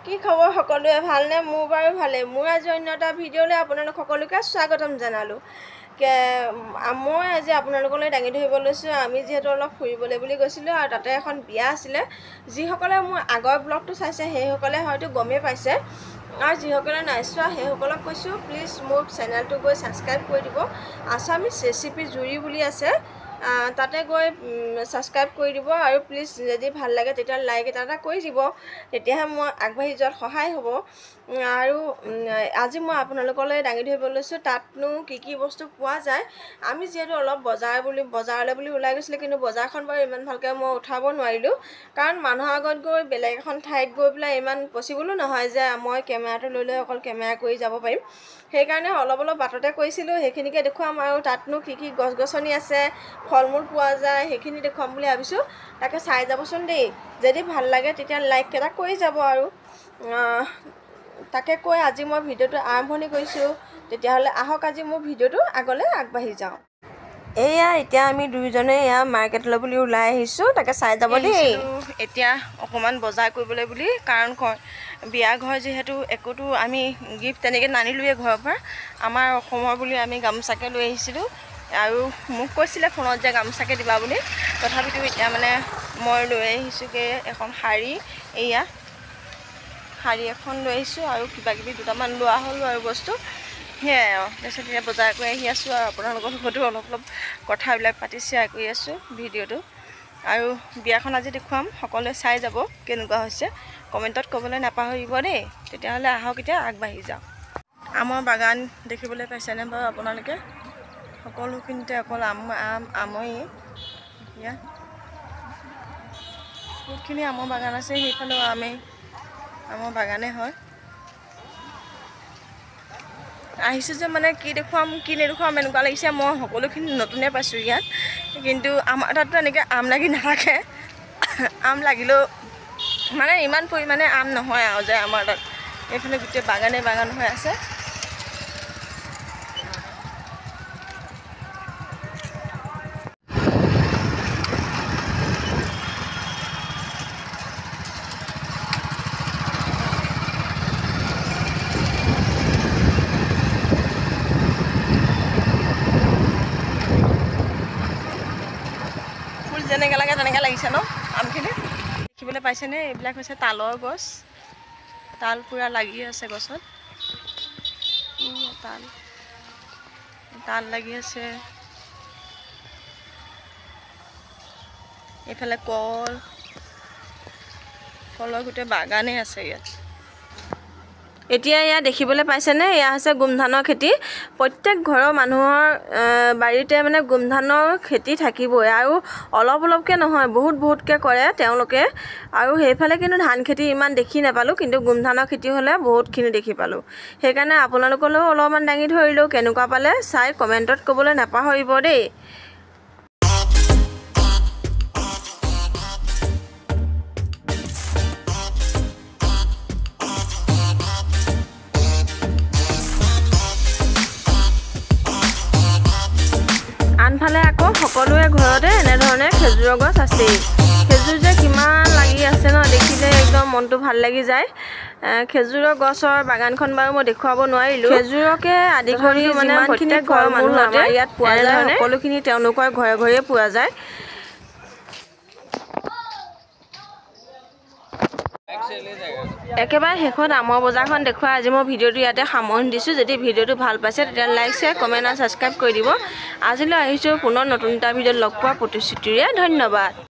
কি খবৰ সকলোৱে ভালনে মোৰ বাৰু ভালে মোৰ আজি অন্য এটা ভিডিঅ'লৈ আপোনালোক সকলোকে স্বাগতম জনালোঁ মই আজি আপোনালোকলৈ দাঙি ধৰিব লৈছোঁ আমি যিহেতু অলপ ফুৰিবলৈ বুলি গৈছিলোঁ আৰু তাতে এখন বিয়া আছিলে যিসকলে মোৰ আগৰ ব্লগটো চাইছে সেইসকলে হয়তো গমেই পাইছে আৰু যিসকলে নাই চোৱা সেইসকলক কৈছোঁ প্লিজ মোৰ চেনেলটো গৈ ছাবস্ক্ৰাইব কৰি দিব আছামিজ ৰেচিপি জুৰি বুলি আছে তাতে গৈ ছাবস্ক্ৰাইব কৰি দিব আৰু প্লিজ যদি ভাল লাগে তেতিয়া লাইক এটা কৰি দিব তেতিয়াহে মই আগবাঢ়ি যোৱাত সহায় হ'ব আৰু আজি মই আপোনালোকলৈ দাঙি ধৰিব লৈছোঁ তাতনো কি বস্তু পোৱা যায় আমি যিহেতু অলপ বজাৰলৈ বুলি ওলাই গৈছিলোঁ কিন্তু বজাৰখন বাৰু ইমান ভালকৈ মই উঠাব নোৱাৰিলোঁ কাৰণ মানুহৰ আগত গৈ বেলেগ এখন ঠাইত গৈ পেলাই ইমান পচিবলো নহয় যে মই কেমেৰাটো লৈ অকল কেমেৰা কৰি যাব পাৰিম সেইকাৰণে অলপ বাটতে কৰিছিলোঁ সেইখিনিকে দেখুৱাম আৰু তাতনো কি গছ গছনি আছে ফল মূল পোৱা যায় সেইখিনি দেখুৱাম বুলি ভাবিছোঁ তাকে চাই যাবচোন দেই যদি ভাল লাগে তেতিয়া লাইক এটা কৰি যাব আৰু তাকে কৈ আজি মই ভিডিঅ'টো আৰম্ভণি কৰিছোঁ তেতিয়াহ'লে আহক আজি মোৰ ভিডিঅ'টো আগলৈ আগবাঢ়ি যাওঁ এয়া এতিয়া আমি দুইজনে এয়া মাৰ্কেটলৈ বুলি ওলাই আহিছোঁ তাকে চাই যাব দেই এতিয়া অকণমান বজাৰ কৰিবলৈ বুলি কাৰণ বিয়া ঘৰ যিহেতু একোতো আমি গিফ্ট তেনেকৈ নানিলোৱে ঘৰৰ পৰা আমাৰ অসমৰ বুলি আমি গামোচাকে লৈ আহিছিলোঁ আৰু মোক কৈছিলে ফোনত যে গামোচাকে দিবা বুলি তথাপিতো এতিয়া মানে মই লৈ আহিছোঁগৈ এখন শাৰী এয়া শাৰী এখন লৈ আহিছোঁ আৰু কিবাকিবি দুটামান লোৱা হ'লোঁ আৰু বস্তু সেয়াই আৰু তাৰপিছত এতিয়া বজাৰ কৰি আহি আছোঁ আৰু আপোনালোকৰ লগতো অলপ কথাবিলাক পাতি শ্বেয়াৰ কৰি আছোঁ ভিডিঅ'টো আৰু বিয়াখন আজি দেখুৱাম সকলোৱে চাই যাব কেনেকুৱা হৈছে কমেণ্টত ক'বলৈ নাপাহৰিব দেই তেতিয়াহ'লে আহক এতিয়া আগবাঢ়ি যাওঁ আমৰ বাগান দেখিবলৈ পাইছেনে বাৰু আপোনালোকে সকলোখিনিতে অকল আময়েই এতিয়া বহুতখিনি আমৰ বাগান আছে সেইফালেও আমৰ বাগানে হয় আহিছোঁ যে মানে কি দেখুৱাম কি নেদেখুৱাম এনেকুৱা লাগিছে মই সকলোখিনি নতুনে পাইছোঁ ইয়াত কিন্তু আমাৰ তাততো এনেকৈ আম লাগি নাথাকে আম লাগিলেও মানে ইমান পৰিমাণে আম নহয় আৰু যে আমাৰ তাত এইফালে গোটেই বাগান হৈ আছে যেনেকৈ লাগে তেনেকৈ লাগিছে ন আমখিনি দেখিবলৈ পাইছেনে এইবিলাক হৈছে তালৰ গছ তাল পূৰা লাগি আছে গছত তাল লাগি আছে এইফালে কলৰ গোটেই বাগানেই আছে ইয়াত এতিয়া ইয়াত দেখিবলৈ পাইছেনে এয়া হৈছে গোমধানৰ খেতি প্ৰত্যেক ঘৰৰ মানুহৰ বাৰীতে মানে গোমধানৰ খেতি থাকিবই আৰু অলপকৈ নহয় বহুতকৈ কৰে তেওঁলোকে আৰু সেইফালে কিন্তু ধান খেতি ইমান দেখি নাপালোঁ কিন্তু গোমধানৰ খেতি হ'লে বহুতখিনি দেখি পালোঁ সেইকাৰণে আপোনালোকলৈও অলপমান দাঙি ধৰিলোঁ কেনেকুৱা পালে চাই কমেণ্টত ক'বলৈ নাপাহৰিব দেই আনফালে আকৌ সকলোৰে ঘৰতে এনেধৰণে খেজুৰৰ গছ আছেই খেজুৰ যে কিমান লাগি আছে ন দেখিলে একদম মনটো ভাল লাগি যায় খেজুৰৰ গছৰ বাগানখন বাৰু মই দেখুৱাব নোৱাৰিলোঁ খেজুৰকে আদি কৰি মানে প্ৰত্যেক ঘৰৰ মানুহ আমাৰ ইয়াত পোৱা যায় সকলোখিনি তেওঁলোকৰ ঘৰে পোৱা যায় একেবাৰে শেষত আমৰ বজাৰখন দেখুৱাই আজি মই ভিডিঅ'টো ইয়াতে সামৰণি দিছোঁ যদি ভিডিঅ'টো ভাল পাইছে তেতিয়া লাইক শ্বেয়াৰ কমেণ্ট আৰু ছাবস্ক্ৰাইব কৰি দিব আজিলৈ আহিছোঁ পুনৰ নতুন এটা ভিডিঅ'ত লগ পোৱাৰ প্ৰতিশ্ৰুতিৰে ধন্যবাদ